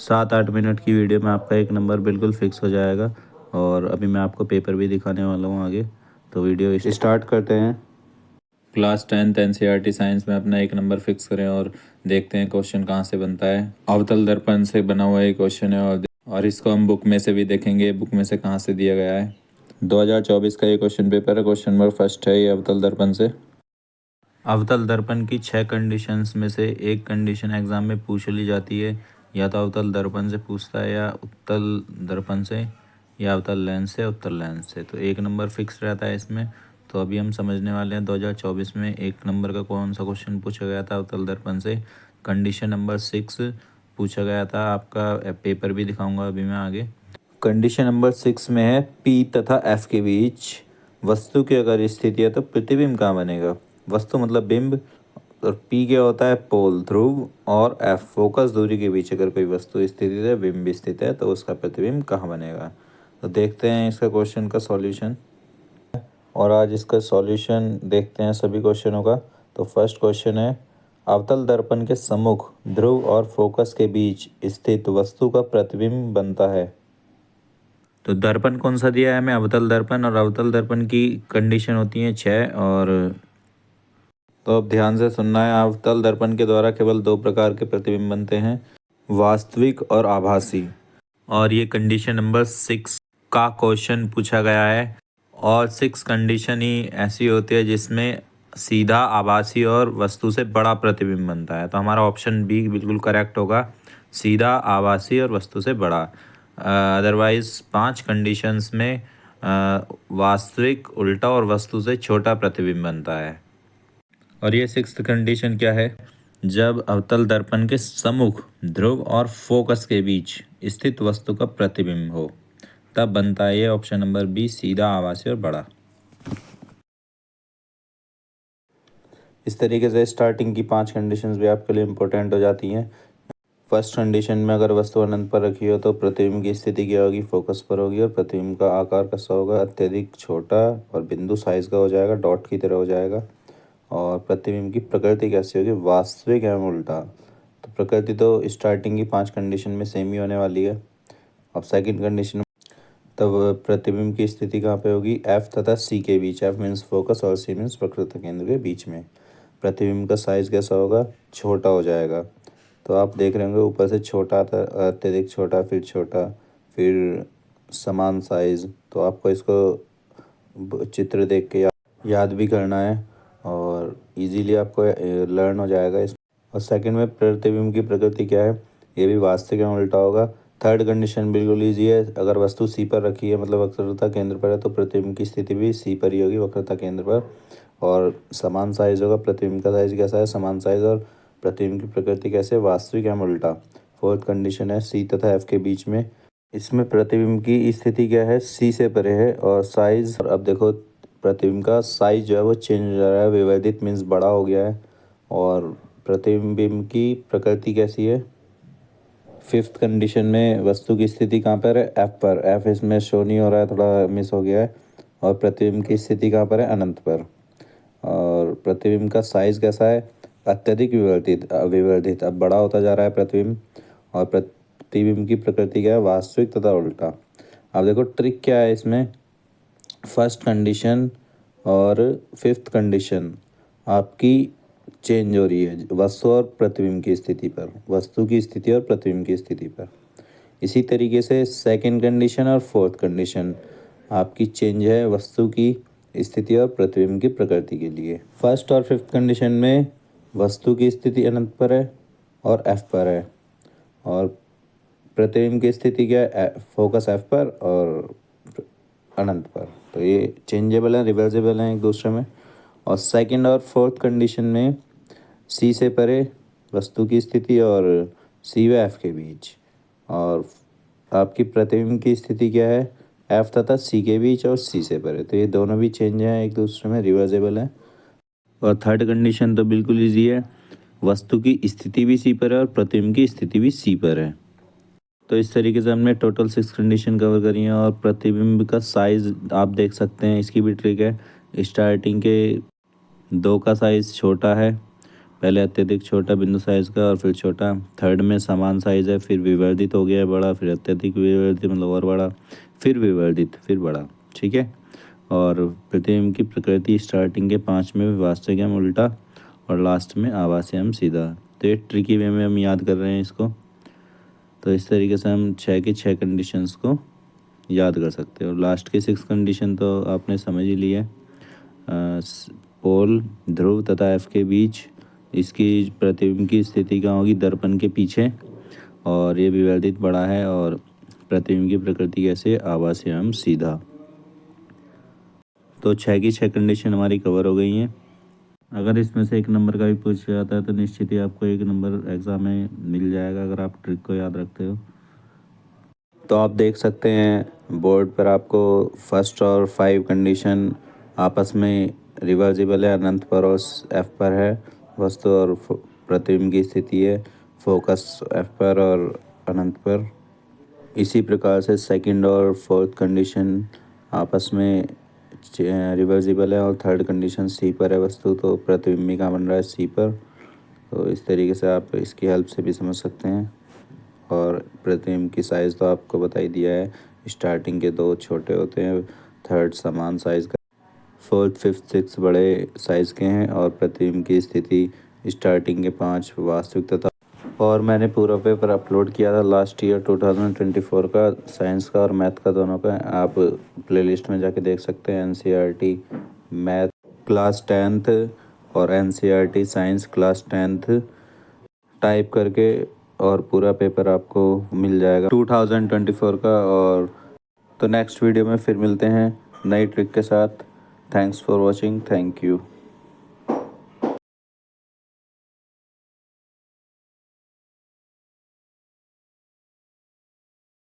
7-8 minute की video में आपका एक नंबर बिल्कुल फिक्स हो जाएगा। और अभी मैं आपको पेपर भी दिखाने वाला हूँ आगे, तो वीडियो स्टार्ट करते हैं। क्लास 10th एनसीईआरटी साइंस में अपना एक नंबर फिक्स करें और देखते हैं क्वेश्चन कहाँ से बनता है। अवतल दर्पण से बना हुआ एक क्वेश्चन है और इसको हम बुक में से भी देखेंगे, बुक में से कहाँ से दिया गया है। 2024 का ये क्वेश्चन पेपर है। क्वेश्चन नंबर फर्स्ट है ये अवतल दर्पण से। अवतल दर्पण की 6 कंडीशंस में से एक कंडीशन एग्जाम में पूछ ली जाती है। या तो अवतल दर्पण से पूछता है, या उत्तल दर्पण से, या अवतल लेंस से, उत्तल लेंस से। तो एक नंबर फिक्स रहता है इसमें। तो अभी हम समझने वाले हैं 2024 में एक नंबर का कौन सा क्वेश्चन पूछा गया था अवतल दर्पण से। कंडीशन नंबर 6 पूछा गया था। आपका पेपर भी दिखाऊंगा अभी मैं आगे। कंडीशन नंबर 6 में है पी तथा एफ के बीच वस्तु की अगर स्थिति है तो प्रतिबिंब कहाँ बनेगा। वस्तु मतलब बिंब, और पी क्या होता है, पोल ध्रुव, और एफ फोकस दूरी के बीच अगर कोई वस्तु स्थित है, बिंब स्थित है, तो उसका प्रतिबिंब कहाँ बनेगा। तो देखते हैं इसका क्वेश्चन का सॉल्यूशन। और आज इसका सॉल्यूशन देखते हैं सभी क्वेश्चनों का। तो फर्स्ट क्वेश्चन है, अवतल दर्पण के सम्मुख ध्रुव और फोकस के बीच स्थित वस्तु का प्रतिबिंब बनता है। तो दर्पण कौन सा दिया है हमें, अवतल दर्पण। और अवतल दर्पण की कंडीशन होती है 6। और तो अब ध्यान से सुनना है। अवतल दर्पण के द्वारा केवल 2 प्रकार के प्रतिबिंब बनते हैं, वास्तविक और आभासी। और ये कंडीशन नंबर 6 का क्वेश्चन पूछा गया है। और 6 कंडीशन ही ऐसी होती है जिसमें सीधा आभासी और वस्तु से बड़ा प्रतिबिंब बनता है। तो हमारा ऑप्शन बी बिल्कुल करेक्ट होगा, सीधा आभासी और वस्तु से बड़ा। अदरवाइज 5 कंडीशंस में वास्तविक, उल्टा और वस्तु से छोटा प्रतिबिंब बनता है। और ये 6th कंडीशन क्या है, जब अवतल दर्पण के सम्मुख ध्रुव और फोकस के बीच स्थित वस्तु का प्रतिबिंब हो, तब बनता है ये ऑप्शन नंबर बी, सीधा, आभासी और बड़ा। इस तरीके से स्टार्टिंग की 5 कंडीशंस भी आपके लिए इम्पोर्टेंट हो जाती हैं। फर्स्ट कंडीशन में अगर वस्तु अनंत पर रखी हो तो प्रतिबिंब की स्थिति क्या होगी, फोकस पर होगी, और प्रतिबिंब का आकार कैसा होगा, अत्यधिक छोटा और बिंदु साइज का हो जाएगा, डॉट की तरह हो जाएगा। और प्रतिबिंब की प्रकृति कैसी होगी, वास्तविक एवं उल्टा। तो प्रकृति तो स्टार्टिंग की 5 कंडीशन में सेम ही होने वाली है। अब सेकंड कंडीशन, तब प्रतिबिंब की स्थिति कहाँ पे होगी, एफ तथा सी के बीच। एफ मीन्स फोकस और सी मीन्स प्रकृति केंद्र के बीच में। प्रतिबिंब का साइज कैसा होगा, छोटा हो जाएगा। तो आप देख रहे होंगे ऊपर से छोटा था, अत्यधिक छोटा, फिर छोटा, फिर समान साइज। तो आपको इसको चित्र देख के याद भी करना है और इजीली आपको लर्न हो जाएगा इस। और सेकंड में प्रतिबिंब की प्रकृति क्या है, ये भी वास्तविक एवं उल्टा होगा। थर्ड कंडीशन बिल्कुल ईजी है, अगर वस्तु सी पर रखी है मतलब वक्रता केंद्र पर है, तो प्रतिबिंब की स्थिति भी सी पर ही होगी, वक्रता केंद्र पर। और समान साइज होगा, प्रतिबिंब का साइज कैसा है, समान साइज। और प्रतिबिंब की प्रकृति कैसे, वास्तविक एवं उल्टा। फोर्थ कंडीशन है सी तथा एफ के बीच में। इसमें प्रतिबिंब की स्थिति क्या है, सी से परे है और साइज। और अब देखो प्रतिबिंब का साइज जो है वो चेंज हो जा रहा है, विवर्धित मीन्स बड़ा हो गया है। और प्रतिबिंब की प्रकृति कैसी है, फिफ्थ कंडीशन में वस्तु की स्थिति कहाँ पर है, एफ पर। एफ इसमें शो नहीं हो रहा है, थोड़ा मिस हो गया है। और प्रतिबिंब की स्थिति कहाँ पर है, अनंत पर। और प्रतिबिंब का साइज कैसा है, अत्यधिक विवर्धित, अब बड़ा होता जा रहा है प्रतिबिंब। और प्रतिबिंब की प्रकृति क्या है, वास्तविक तथा उल्टा। अब देखो ट्रिक क्या है इसमें, फर्स्ट कंडीशन और फिफ्थ कंडीशन आपकी चेंज हो रही है वस्तु और प्रतिबिंब की स्थिति पर, वस्तु की स्थिति और प्रतिबिंब की स्थिति पर। इसी तरीके से सेकंड कंडीशन और फोर्थ कंडीशन आपकी चेंज है वस्तु की स्थिति और प्रतिबिंब की प्रकृति के लिए। फर्स्ट और फिफ्थ कंडीशन में वस्तु की स्थिति अनंत पर है और एफ पर है, और प्रतिबिंब की स्थिति क्या है, फोकस एफ पर और अनंत पर। तो ये चेंजेबल हैं, रिवर्सेबल हैं एक दूसरे में। और सेकंड और फोर्थ कंडीशन में सी से परे वस्तु की स्थिति और सी व एफ के बीच। और आपकी प्रतिबिंब की स्थिति क्या है, एफ तथा सी के बीच और सी से परे। तो ये दोनों भी चेंज हैं एक दूसरे में, रिवर्सेबल हैं। और थर्ड कंडीशन तो बिल्कुल ईजी है, वस्तु की स्थिति भी सी पर है और प्रतिबिंब की स्थिति भी सी पर है। तो इस तरीके से हमने टोटल 6 कंडीशन कवर करी हैं। और प्रतिबिंब का साइज़ आप देख सकते हैं, इसकी भी ट्रिक है। स्टार्टिंग के 2 का साइज़ छोटा है, पहले अत्यधिक छोटा बिंदु साइज़ का और फिर छोटा, थर्ड में समान साइज़ है, फिर विवर्धित हो गया है बड़ा, फिर अत्यधिक विवर्धित मतलब और बड़ा, फिर विवर्धित, फिर बड़ा। ठीक है। और प्रतिबिंब की प्रकृति स्टार्टिंग के 5 में वास्तविक एवं उल्टा और लास्ट में आभासी एवं सीधा। तो ये ट्रिकी वे में हम याद कर रहे हैं इसको। तो इस तरीके से हम 6 की 6 कंडीशंस को याद कर सकते हो। लास्ट की 6 कंडीशन तो आपने समझ ही ली है। पोल, ध्रुव तथा एफ के बीच इसकी प्रतिबिंब की स्थिति कहाँ होगी? दर्पण के पीछे, और ये विवर्धित बड़ा है, और प्रतिबिंब की प्रकृति कैसे? आभासी एवं सीधा। तो 6 की 6 कंडीशन हमारी कवर हो गई हैं। अगर इसमें से एक नंबर का भी पूछा जाता है तो निश्चित ही आपको 1 नंबर एग्ज़ाम में मिल जाएगा अगर आप ट्रिक को याद रखते हो। तो आप देख सकते हैं बोर्ड पर आपको फर्स्ट और 5 कंडीशन आपस में रिवर्सिबल है, अनंत पर और एफ पर है, वस्तु और प्रतिबिंब की स्थिति है, फोकस एफ पर और अनंत पर। इसी प्रकार से सेकंड और फोर्थ कंडीशन आपस में रिवर्सिबल है, और थर्ड कंडीशन सी पर है वस्तु, तो प्रतिबिंब का बन रहा है सी पर। तो इस तरीके से आप इसकी हेल्प से भी समझ सकते हैं। और प्रतिबिंब की साइज़ तो आपको बता ही दिया है, स्टार्टिंग के 2 छोटे होते हैं, थर्ड समान साइज़ का, फोर्थ फिफ्थ सिक्स बड़े साइज़ के हैं, और प्रतिबिंब की स्थिति स्टार्टिंग के 5 वास्तविक तथा। और मैंने पूरा पेपर अपलोड किया था लास्ट ईयर 2024 का, साइंस का और मैथ का दोनों का। आप प्लेलिस्ट में जाके देख सकते हैं। NCERT मैथ क्लास 10th और NCERT science class 10th type करके, और पूरा पेपर आपको मिल जाएगा 2024 का। और तो नेक्स्ट वीडियो में फिर मिलते हैं नई ट्रिक के साथ। Thanks for watching. Thank you.